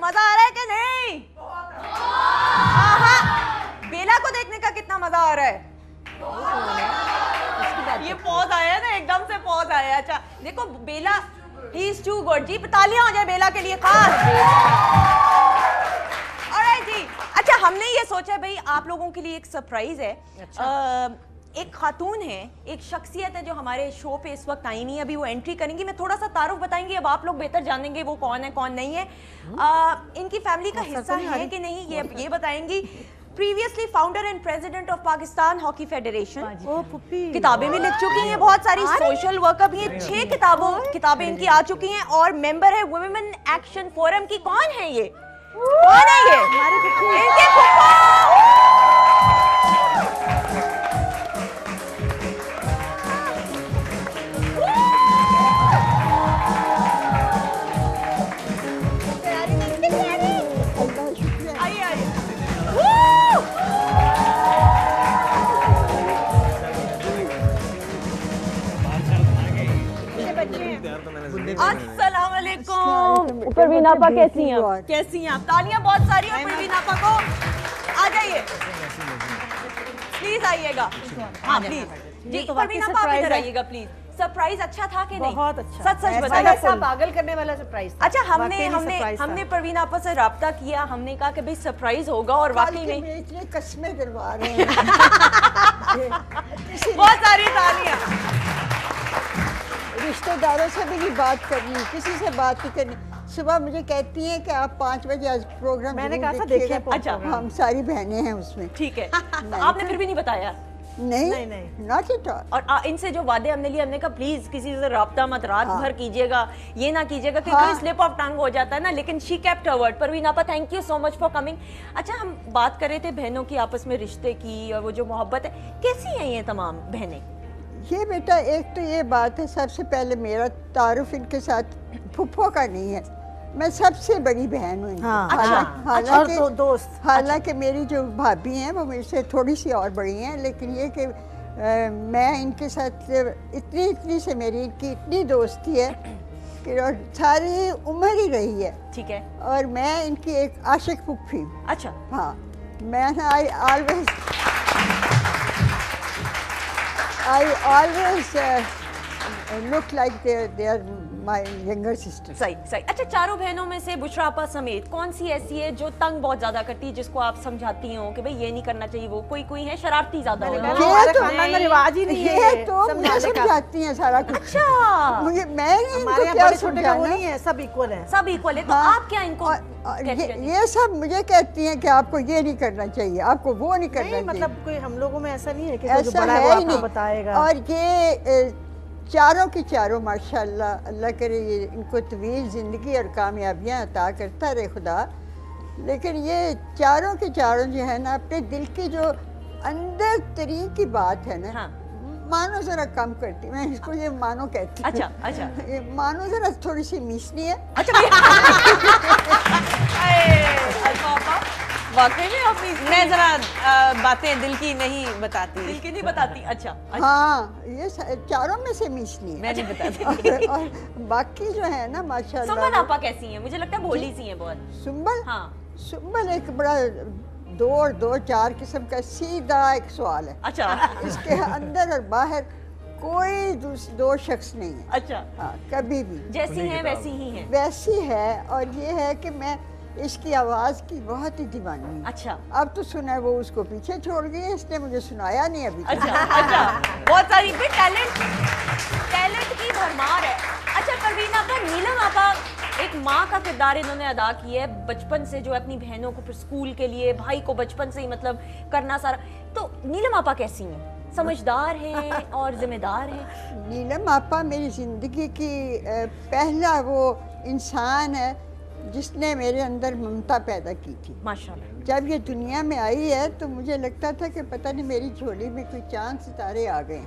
मजा आ रहा है कि नहीं? बेला को देखने का कितना मजा आ रहा है? ये पॉज आया ना, एकदम से पॉज आया। अच्छा देखो बेला, ही इज टू गुड जी, तालियां हो जाए बेला के लिए खास। ऑलराइट जी, अच्छा हमने ये सोचा भाई आप लोगों के लिए एक सरप्राइज है। एक खातून है, एक शख्सियत है जो हमारे शो पे इस वक्त आई नहीं, अभी वो एंट्री करेंगी। मैं थोड़ा सा तारुफ बताएंगी, अब आप लोग बेहतर जानेंगे वो कौन है कौन नहीं है। इनकी फैमिली का हिस्सा है कि नहीं ये बताएंगी। Previously founder and president of Pakistan hockey federation, किताबें भी लिख चुकी हैं बहुत सारी, सोशल वर्कर भी हैं, 6 किताबें इनकी आ चुकी हैं, और मेंबर है वुमेन एक्शन फोरम की। कौन है ये? कौन है ये? इनके फुफ्फा। अस्सलाम वालेकुम। परवीन आपा कैसी हैं आप? कैसी हैं आप? तालियां बहुत सारी हैं परवीन आपा को। आ जाइए प्लीज, आइएगा। हाँ प्लीज जी, परवीन आपा आप इधर आइएगा प्लीज। सरप्राइज अच्छा था कि नहीं? बहुत अच्छा। सच बताइए, सब पागल करने वाला सरप्राइज था। अच्छा हमने परवीन आपा से राब्ता किया, हमने कहा कि भाई सरप्राइज होगा, और वाकई में इतने कस्में दिलवा रहे हैं। बहुत सारी तालियां। रिश्तेदारों से भी नहीं बात करनी, किसी से बात नहीं करनी। सुबह मुझे कहती हैं कि आप 5 बजे आज प्रोग्राम, मैंने कहा था देखिए। अच्छा हम सारी बहनें हैं उसमें। ठीक है। आपने फिर भी नहीं बताया? नहीं, नॉट एट ऑल। और इनसे जो वादे हमने लिए, हमने कहा प्लीज किसी से राब्ता मत रात भर कीजिएगा, ये ना कीजिएगा कि कोई स्लिप ऑफ टंग हो जाता है ना, लेकिन she kept her word. Parveen आपा thank you so much for coming. अच्छा हम बात कर रहे थे बहनों की आपस में रिश्ते की, और वो जो मोहब्बत है, कैसी है ये तमाम बहनें? ये बेटा एक तो ये बात है, सबसे पहले मेरा तारुफ इनके साथ फुफ्फो का नहीं है, मैं सबसे बड़ी बहन हूँ। हालांकि दोस्त, हालांकि मेरी जो भाभी हैं वो मेरे से थोड़ी सी और बड़ी हैं, लेकिन ये कि मैं इनके साथ इतनी से मेरी इनकी इतनी दोस्ती है कि सारी उम्र ही रही है। ठीक है। और मैं इनकी एक आशिक फुफ्फी हूँ। अच्छा। हाँ, मैं I always look like they are my younger sister. सही सही। अच्छा चारों बहनों में से बुशरा आपा समेत कौन सी ऐसी है जो तंग बहुत ज्यादा करती है, जिसको आप समझाती हो कि भाई ये नहीं करना चाहिए? वो कोई है शरारती ज्यादा हो? हमारे खानदान में रिवाज ही नहीं है तो मुझे समझाती हैं सारा कुछ। अच्छा। मुझे मैं हमारे यहाँ बड़े छोटे का वो नहीं है, सब इक्वल है। सब इक्वल है। तो आप क्या इनको ये सब मुझे कहती हैं कि आपको ये नहीं करना चाहिए, आपको वो नहीं करना चाहिए। मतलब कोई हम लोगों में ऐसा नहीं है कि ऐसा बड़ा है आपको बताएगा। और ये चारों की चारों माशाल्लाह, अल्लाह करे ये इनको तवील ज़िंदगी और कामयाबियाँ अता करता रहे खुदा। लेकिन ये चारों के चारों जो है ना, अपने दिल की जो अंदर तरीन की बात है ना, हाँ। मानो ज़रा कम करती, मैं इसको ये मानो कहती हूँ। अच्छा अच्छा। ये मानो ज़रा थोड़ी सी मीसनी है। अच्छा वाकई में अपनी मैं जरा बातें दिल की नहीं बताती। दिल की नहीं बताती? अच्छा। हाँ, ये चारों में से मीसनी है। मैं नहीं बताती। और बाकी जो है ना माशाल्लाह। सुंबल आपा कैसी हैं? मुझे लगता है भोली सी हैं बहुत। सुंबल? हाँ। सुंबल एक बड़ा दो चार किस्म का सीधा एक सवाल है। अच्छा। इसके अंदर और बाहर कोई दो शख्स नहीं है। अच्छा। हाँ, कभी भी जैसी हैं वैसी ही हैं। वैसी है। और ये है कि मैं इसकी आवाज़ की बहुत ही दीवानी हूँ। अच्छा। अब तो सुना है वो उसको पीछे छोड़ गई है, इसने मुझे सुनाया नहीं अभी। अच्छा अच्छा। बहुत सारी टैलेंट की भरमार है। अच्छा परवीन आपा, नीलम आपा एक माँ का किरदार इन्होंने अदा किया है बचपन से, जो अपनी बहनों को फिर स्कूल के लिए, भाई को बचपन से ही मतलब करना सारा। तो नीलम आपा कैसी हैं? समझदार हैं और जिम्मेदार हैं। नीलम आपा मेरी ज़िंदगी की पहला वो इंसान है जिसने मेरे अंदर ममता पैदा की थी। माशाल्लाह। जब ये दुनिया में आई है तो मुझे लगता था कि पता नहीं मेरी झोली में कोई चांद सितारे आ गए।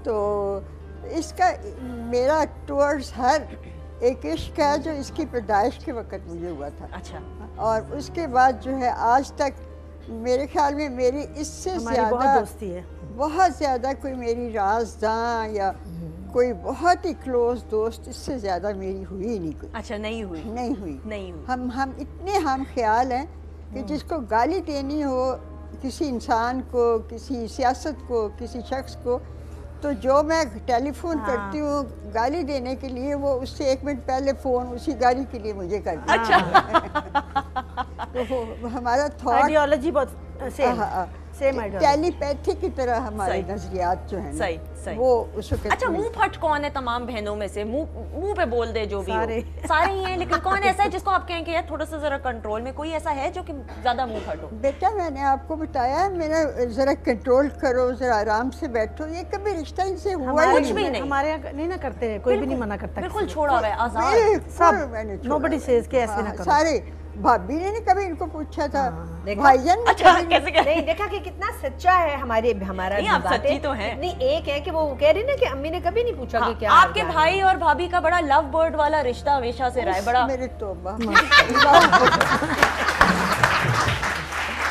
तो इसका मेरा टूवर्ड्स हर एक इश्क है जो इसकी पैदाइश के वक्त मुझे हुआ था। अच्छा। और उसके बाद जो है आज तक मेरे ख्याल में मेरी इससे ज़्यादा बहुत दोस्ती है। बहुत ज़्यादा कोई मेरी राज़दां या कोई बहुत ही क्लोज दोस्त इससे ज़्यादा मेरी हुई ही नहीं कोई। अच्छा, नहीं हुई? नहीं हुई। नहीं हुई। हम इतने हम ख्याल हैं कि जिसको गाली देनी हो किसी इंसान को, किसी सियासत को, किसी शख्स को, तो जो मैं टेलीफोन करती हूँ गाली देने के लिए, वो उससे 1 मिनट पहले फ़ोन उसी गाली के लिए मुझे कर दिया। अच्छा। तो हमारा थॉट आइडियोलॉजी बहुत सेम टेलीपैथी की तरह हमारे सही। नजरियात जो है ना, सही, सही। वो उस वक्त अच्छा, में- मुंह फट कौन है तमाम बहनों में से? मुंह पे बोल दे जो भी सारे। हो। सारे ही हैं, लेकिन कौन ऐसा है जिसको आप कहें कि यार थोड़ा सा जरा कंट्रोल में? कोई ऐसा है जो कि ज्यादा मुंह फट हो? बेटा मैंने आपको बताया, मेरा जरा कंट्रोल करो, जरा आराम से बैठो, ये कभी रिश्ता इनसे हुआ ही कुछ भी नहीं। हमारे यहाँ नहीं ना करते हैं, कोई भी नहीं मना करता। बिल्कुल छोड़ा हुआ है, आजाद। बिल्कुल मैंने छोड़ा। नोबडी सेज के ऐसे ना करो। सारे भाभी ने नहीं कभी इनको पूछा था, भाईजान ने अच्छा, कभी नहीं- कैसे नहीं देखा कि कितना सच्चा है हमारा नहीं, आप बातें सच्ची तो हैं। इतनी एक है कि वो कह रही ना कि अम्मी ने कभी नहीं पूछा हाँ, कि क्या आपके हाल है। भाई और भाभी का बड़ा लव बर्ड वाला रिश्ता हमेशा से रहा है। बड़ा मेरे तौबा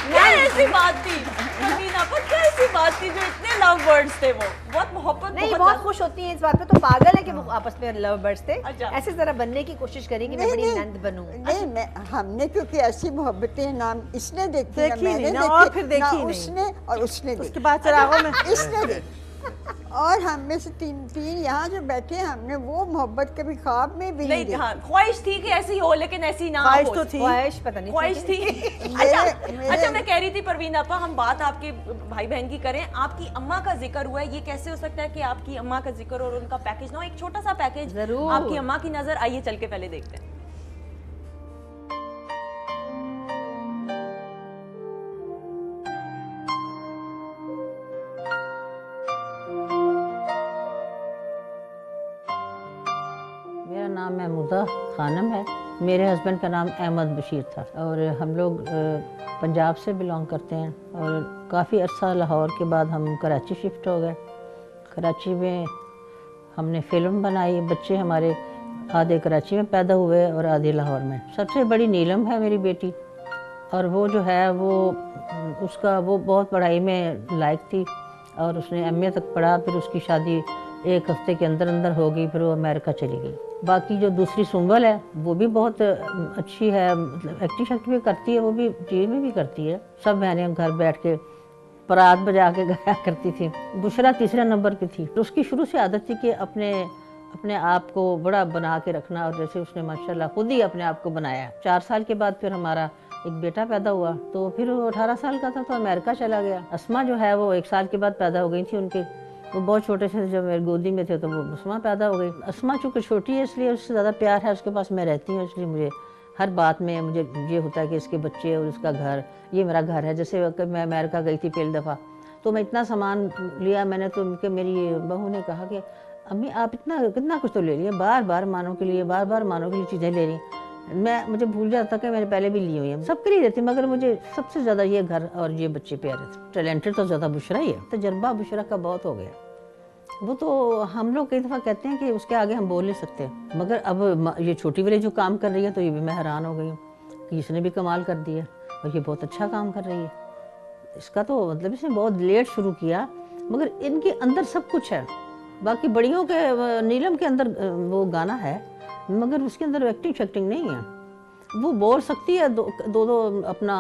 क्या ऐसी बात थी परवीना पर, क्या ऐसी बात थी जो इतने लव बर्ड्स थे? वो बहुत मोहब्बत, नहीं बहुत बहुत ज्यादा- खुश होती हैं इस बात पे, तो पागल है कि वो आपस में लव बर्ड्स थे। अच्छा। ऐसे जरा बनने की कोशिश करें कि मैं बड़ी नंद बनूं। नहीं मैं हमने क्योंकि ऐसी मोहब्बतें ना इसने देखी ना देखी मैंने नहीं ना, देखी, और फिर देखी ना नहीं। उसने और उसने उसके देखी, बाद चिरागों में इसने देखी। और हम में से तीन यहाँ जो बैठे हैं, हमने वो मोहब्बत कभी ख्वाब में भी नहीं नहीं, देखी। हाँ, ख्वाहिश थी कि ऐसी हो, लेकिन ऐसी ना ख्वाहिश हो। तो थी। ख्वाहिश पता नहीं ख्वाहिश थी। मेरे- अच्छा, मैं कह रही थी परवीन आपा, हम बात आपके भाई बहन की करें। आपकी अम्मा का जिक्र हुआ है, ये कैसे हो सकता है कि आपकी अम्मा का जिक्र और उनका पैकेज ना हो? एक छोटा सा पैकेज जरूर। आपकी अम्मा की नजर, आइए चल के पहले देखते हैं। मेरा नाम महमूदा खानम है। मेरे हस्बैंड का नाम अहमद बशीर था और हम लोग पंजाब से बिलोंग करते हैं और काफ़ी अरसा लाहौर के बाद हम कराची शिफ्ट हो गए। कराची में हमने फ़िल्म बनाई। बच्चे हमारे आधे कराची में पैदा हुए और आधे लाहौर में। सबसे बड़ी नीलम है मेरी बेटी, और वो जो है वो बहुत पढ़ाई में लायक थी और उसने एमए तक पढ़ा। फिर उसकी शादी 1 हफ्ते के अंदर अंदर हो गई, फिर वो अमेरिका चली गई। बाकी जो दूसरी सुंबल है वो भी बहुत अच्छी है, मतलब एक्टिंग शक्ति भी करती है, वो भी टीवी में भी करती है। सब बहनें घर बैठ के परात बजा के गाया करती थी। बुशरा तीसरे नंबर की थी। तो उसकी शुरू से आदत थी कि अपने आप को बड़ा बना के रखना, और जैसे उसने माशाल्लाह खुद ही अपने आप को बनाया। 4 साल के बाद फिर हमारा एक बेटा पैदा हुआ, तो फिर वो 18 साल का था तो अमेरिका चला गया। अस्मा जो है वो 1 साल के बाद पैदा हो गई थी। उनके वो बहुत छोटे से जब मेरी गोदी में थे तो वो अस्मा पैदा हो गई। अस्मा चूँकि छोटी है इसलिए उससे ज़्यादा प्यार है, उसके पास मैं रहती हूँ, इसलिए मुझे हर बात में मुझे ये होता है कि इसके बच्चे और इसका घर, ये मेरा घर है। जैसे मैं अमेरिका गई थी पहली दफ़ा, तो मैं इतना सामान लिया मैंने, तो उनके मेरी बहू ने कहा कि अम्मी आप कितना कुछ तो ले लिए, बार बार मानो के लिए चीज़ें ले रही। मुझे भूल जाता कि मैंने पहले भी ली हुई है। सबके लिए रहती, मगर मुझे सबसे ज़्यादा ये घर और ये बच्चे प्यारे थे। टैलेंटेड तो ज़्यादा बुशरा ही है, तजर्बा बुशरा का बहुत हो गया। वो तो हम लोग कई दफ़ा कहते हैं कि उसके आगे हम बोल नहीं सकते, मगर अब ये छोटी वाली जो काम कर रही है तो ये भी मैं हैरान हो गई हूँ कि इसने भी कमाल कर दिया और ये बहुत अच्छा काम कर रही है। इसका तो मतलब इसने बहुत लेट शुरू किया, मगर इनके अंदर सब कुछ है। बाकी बड़ियों के नीलम के अंदर वो गाना है, मगर उसके अंदर एक्टिंग शैक्टिंग नहीं है। वो बोल सकती है, दो अपना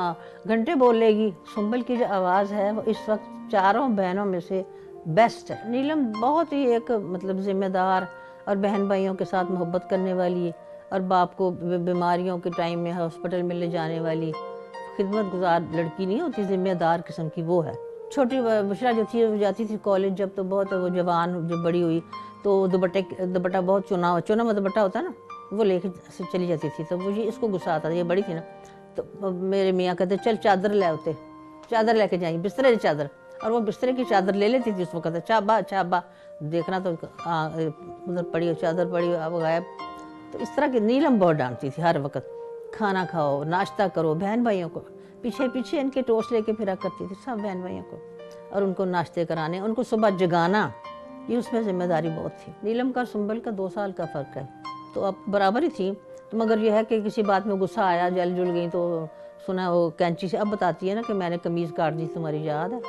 घंटे बोल लेगी। सुंबल की जो आवाज़ है वो इस वक्त चारों बहनों में से बेस्ट है। नीलम बहुत ही एक मतलब ज़िम्मेदार और बहन भाइयों के साथ मोहब्बत करने वाली, और बाप को बीमारियों के टाइम में हॉस्पिटल में ले जाने वाली खिदमत गुजार लड़की नहीं होती, ज़िम्मेदार किस्म की वो है। छोटी बुशरा जो थी वो जाती थी कॉलेज, जब तो बहुत वो जवान जब बड़ी हुई तो दुपट्टा बहुत चुना दुपट्टा होता है ना, वो लेके चली जाती थी। तो मुझे इसको गुस्सा आता था, ये बड़ी थी ना, तो मेरे मियाँ कहते चल चादर ले आते, चादर लेके जाएंगे, बिस्तरे की चादर, और वो बिस्तरे की चादर ले लेती थी। उसको कहते चाबा देखना तो उधर पड़ी चादर पड़ी, अब गायब। तो इस तरह की नीलम बहुत डांटती थी हर वक्त। खाना खाओ, नाश्ता करो, बहन भाइयों को पीछे पीछे इनके टोस्ट लेके फिरा करती थी, सब बहन भाइयों को, और उनको नाश्ते कराने, उनको सुबह जगाना, ये उसमें जिम्मेदारी बहुत थी। नीलम का सुंबल का 2 साल का फ़र्क है, तो अब बराबर ही थी। तो मगर यह है कि किसी बात में गुस्सा आया, जल जुल गई, तो सुना वो कैंची से अब बताती है ना कि मैंने कमीज़ काट दी, तुम्हारी याद है?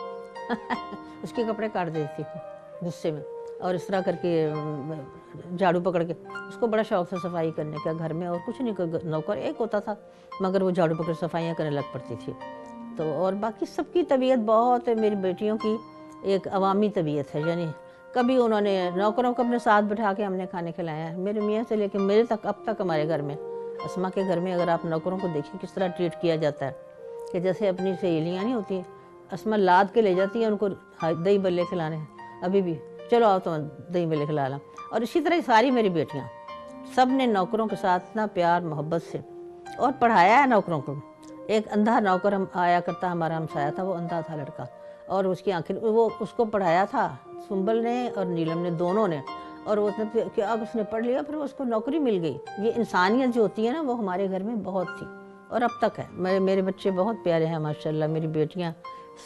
उसके कपड़े काट देती थी गुस्से में। और इस तरह करके झाड़ू पकड़ के, उसको बड़ा शौक था सफाई करने का घर में, और कुछ नहीं, कोई नौकर एक होता था मगर वो झाड़ू पकड़ सफाइयाँ करने लग पड़ती थी। तो और बाकी सबकी तबीयत बहुत है, मेरी बेटियों की एक अवामी तबीयत है, यानी कभी उन्होंने नौकरों को अपने साथ बिठा के हमने खाने खिलाया है, मेरे मियाँ से लेकर मेरे तक, अब तक हमारे घर में, अस्मा के घर में अगर आप नौकरों को देखें किस तरह ट्रीट किया जाता है कि जैसे अपनी सहेलियाँ नहीं होती, अस्मा लाद के ले जाती है उनको दही बल्ले खिलाने, अभी भी चलो आओ तो दही बल्ले खिला ला। और इसी तरह सारी मेरी बेटियाँ सब ने नौकरों के साथ इतना प्यार मोहब्बत से और पढ़ाया है नौकरों को। एक अंधा नौकर हम आया करता, हमारा हमसाया था, वो अंधा था लड़का, और उसकी आंखें, वो उसको पढ़ाया था सुंबल ने और नीलम ने, दोनों ने, और वो कि अब उसने पढ़ लिया, फिर उसको नौकरी मिल गई। ये इंसानियत जो होती है ना, वो हमारे घर में बहुत थी और अब तक है। मेरे बच्चे बहुत प्यारे हैं माशाल्लाह, मेरी बेटियाँ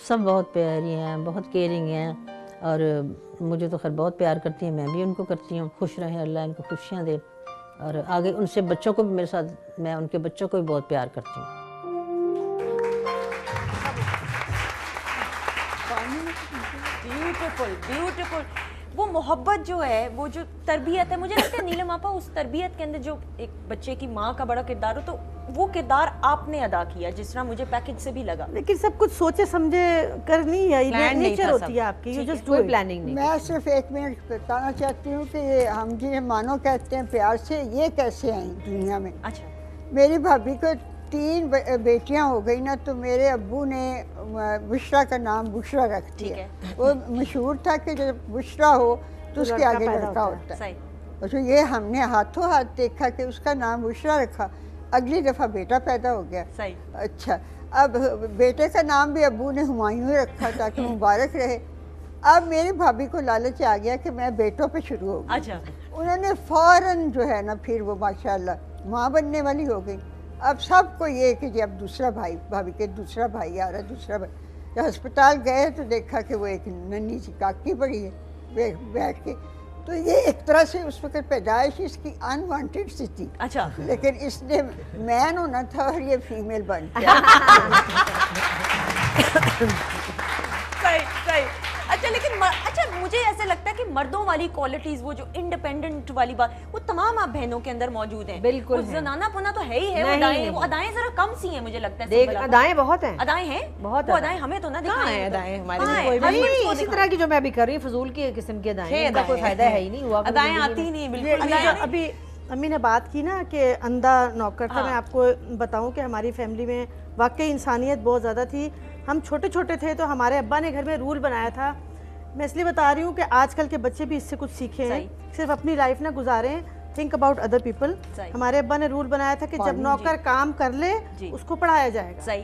सब बहुत प्यारी हैं, बहुत केयरिंग हैं, और मुझे तो खैर बहुत प्यार करती हैं, मैं भी उनको करती हूँ। खुश रहें, अल्लाह इनको खुशियाँ दे, और आगे उनसे बच्चों को भी मेरे साथ, मैं उनके बच्चों को भी बहुत प्यार करती हूँ। Beautiful beautiful. वो मोहब्बत जो है, वो जो तरबियत है, मुझे लगता है नीलम आपा उस तरबियत के अंदर जो एक बच्चे की माँ का बड़ा किरदार हो, तो वो किरदार आपने अदा किया, जिस तरह मुझे पैकेज से भी लगा। लेकिन सब कुछ सोचे समझे कर नहीं है, Plan नहीं नेचर था होती सब। है आपकी, यू जस्ट कोई प्लानिंग नहीं। मैं सिर्फ 1 मिनट बताना चाहती हूँ कि हम जी मानो कहते हैं प्यार से, ये कैसे आई दुनिया में। अच्छा, मेरी भाभी को 3 बेटियां हो गई ना, तो मेरे अब्बू ने बुशरा का नाम बुशरा रख ठीक दिया। है। वो मशहूर था कि जब बुशरा हो तो उसके आगे लड़का होता है। सही। और तो ये हमने हाथों हाथ देखा कि उसका नाम बुशरा रखा, अगली दफ़ा बेटा पैदा हो गया। सही। अच्छा, अब बेटे का नाम भी अब्बू ने हुमायूं रखा ताकि मुबारक रहे। अब मेरी भाभी को लालच आ गया कि मैं बेटों पे शुरू हो गई। अच्छा, उन्होंने फ़ौरन जो है ना, फिर वो माशाल्लाह माँ बनने वाली हो गई। अब सबको ये कि अब दूसरा भाई, भाभी के दूसरा भाई आ रहा है, दूसरा भाई। जब अस्पताल गए तो देखा कि वो एक नन्ही सी काकी पड़ी है बैठ के, तो ये एक तरह से उस वक्त पैदाइश इसकी अनवांटेड सी थी। अच्छा, लेकिन इसने मैन होना था और ये फीमेल बन गया। सही सही। अच्छा, लेकिन अच्छा, मुझे ऐसे लगता है कि मर्दों वाली क्वालिटीज, वो जो इंडिपेंडेंट वाली बात, वो तमाम आप बहनों के अंदर मौजूद हैं। बिल्कुल वो है। जनानापना तो है ही है, वो अदाएं जरा कम सी हैं मुझे लगता है। देख, सिंपल अदाएं बहुत हैं, अदाएं हैं बहुत वो अदाएं। अदाएं हमें तो ना कहाँ दिखाएं। हैं अदाएं हमारे कहाँ में? हैं? कोई भी हमें नहीं। तो इसी दिखाएं। तरह की जो मैं अभी कर रही हूँ, फजूल की किस्म की अदाएं हैं, इनका कोई फायदा है ही नहीं हुआ। अदाएं आती ही नहीं बिल्कुल। ये जो अभी अम्मी ने बात की ना कि अंधा नौकर था, मैं आपको बताऊं कि हमारी फैमिली में वाकई इंसानियत बहुत ज़्यादा थी। हम छोटे छोटे थे तो हमारे अब्बा ने घर में रूल बनाया था। मैं इसलिए बता रही हूँ कि आजकल के बच्चे भी इससे कुछ सीखे हैं, सिर्फ अपनी लाइफ ना गुजारें, थिंक अबाउट अदर पीपल। हमारे अब्बा ने रूल बनाया था कि जब नौकर काम कर ले उसको पढ़ाया जाएगा। सही।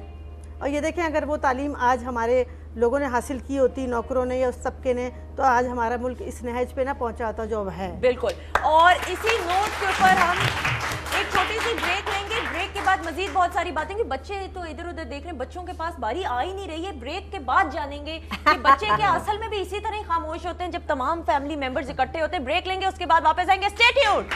और ये देखें, अगर वो तालीम आज हमारे लोगों ने हासिल की होती, नौकरों ने या उस तबके ने, तो आज हमारा मुल्क इस नहज पे ना पहुंचा होता जो है। बिल्कुल। और इसी नोट के ऊपर हम एक छोटी सी ब्रेक लेंगे। ब्रेक के बाद मजीद बहुत सारी बातें, कि बच्चे तो इधर उधर देख रहे हैं, बच्चों के पास बारी आ ही नहीं रही है। ब्रेक के बाद जानेंगे कि बच्चे क्या असल में भी इसी तरह ही खामोश होते हैं जब तमाम फैमिली मेंबर्स इकट्ठे होते हैं। ब्रेक लेंगे, उसके बाद वापस आएंगे। Stay tuned.